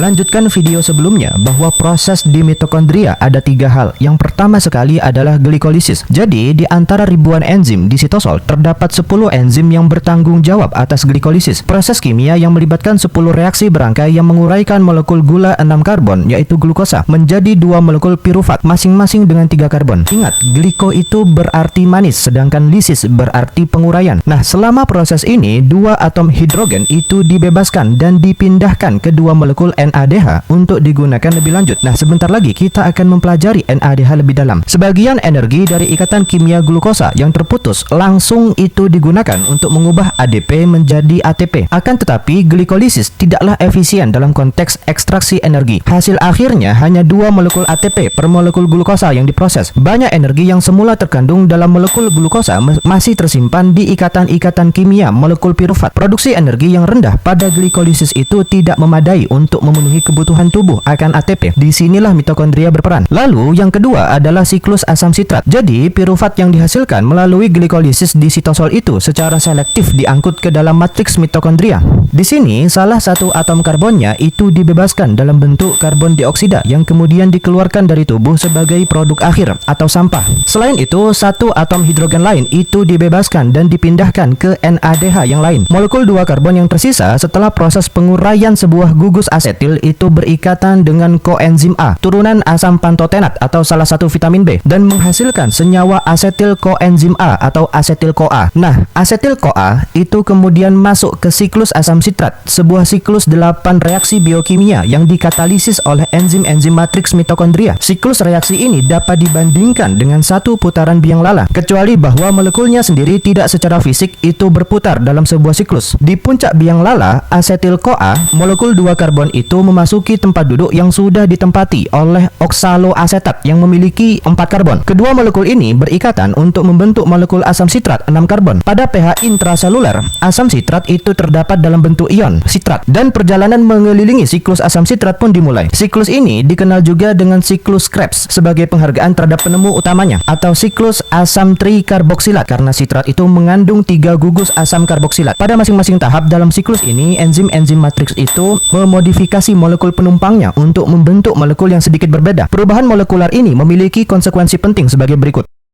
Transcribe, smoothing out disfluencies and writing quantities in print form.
Melanjutkan video sebelumnya bahwa proses di mitokondria ada 3 hal. Yang pertama sekali adalah glikolisis. Jadi di antara ribuan enzim di sitosol terdapat 10 enzim yang bertanggung jawab atas glikolisis. Proses kimia yang melibatkan 10 reaksi berangkai yang menguraikan molekul gula 6 karbon yaitu glukosa menjadi 2 molekul pirufat masing-masing dengan 3 karbon. Ingat, gliko itu berarti manis sedangkan lisis berarti penguraian. Nah, selama proses ini 2 atom hidrogen itu dibebaskan dan dipindahkan ke 2 molekul NADH untuk digunakan lebih lanjut. Nah, sebentar lagi kita akan mempelajari NADH lebih dalam. Sebagian energi dari ikatan kimia glukosa yang terputus langsung itu digunakan untuk mengubah ADP menjadi ATP. Akan tetapi glikolisis tidaklah efisien dalam konteks ekstraksi energi. Hasil akhirnya hanya 2 molekul ATP per molekul glukosa yang diproses. Banyak energi yang semula terkandung dalam molekul glukosa masih tersimpan di ikatan-ikatan kimia molekul pirufat. Produksi energi yang rendah pada glikolisis itu tidak memadai untuk memenuhi kebutuhan tubuh akan ATP. Disinilah mitokondria berperan. Lalu yang kedua adalah siklus asam sitrat. Jadi pirufat yang dihasilkan melalui glikolisis di sitosol itu secara selektif diangkut ke dalam matriks mitokondria. Di sini salah satu atom karbonnya itu dibebaskan dalam bentuk karbon dioksida yang kemudian dikeluarkan dari tubuh sebagai produk akhir atau sampah. Selain itu, satu atom hidrogen lain itu dibebaskan dan dipindahkan ke NADH yang lain. Molekul 2 karbon yang tersisa setelah proses penguraian sebuah gugus asetil itu berikatan dengan koenzim A, turunan asam pantotenat atau salah satu vitamin B, dan menghasilkan senyawa asetil koenzim A atau asetil-CoA. Nah, asetil-CoA itu kemudian masuk ke siklus asam sitrat, sebuah siklus 8 reaksi biokimia yang dikatalisis oleh enzim-enzim matriks mitokondria. Siklus reaksi ini dapat dibandingkan dengan satu putaran biang lala, kecuali bahwa molekulnya sendiri tidak secara fisik itu berputar dalam sebuah siklus. Di puncak biang lala, asetil-CoA, molekul 2 karbon itu memasuki tempat duduk yang sudah ditempati oleh oksaloasetat yang memiliki 4 karbon. Kedua molekul ini berikatan untuk membentuk molekul asam sitrat 6 karbon. Pada pH intraseluler, asam sitrat itu terdapat dalam bentuk ion sitrat dan perjalanan mengelilingi siklus asam sitrat pun dimulai. Siklus ini dikenal juga dengan siklus Krebs sebagai penghargaan terhadap penemu utamanya, atau siklus asam trikarboksilat karena sitrat itu mengandung 3 gugus asam karboksilat. Pada masing-masing tahap dalam siklus ini, enzim-enzim matriks itu memodifikasi molekul penumpangnya untuk membentuk molekul yang sedikit berbeda. Perubahan molekular ini memiliki konsekuensi penting sebagai berikut.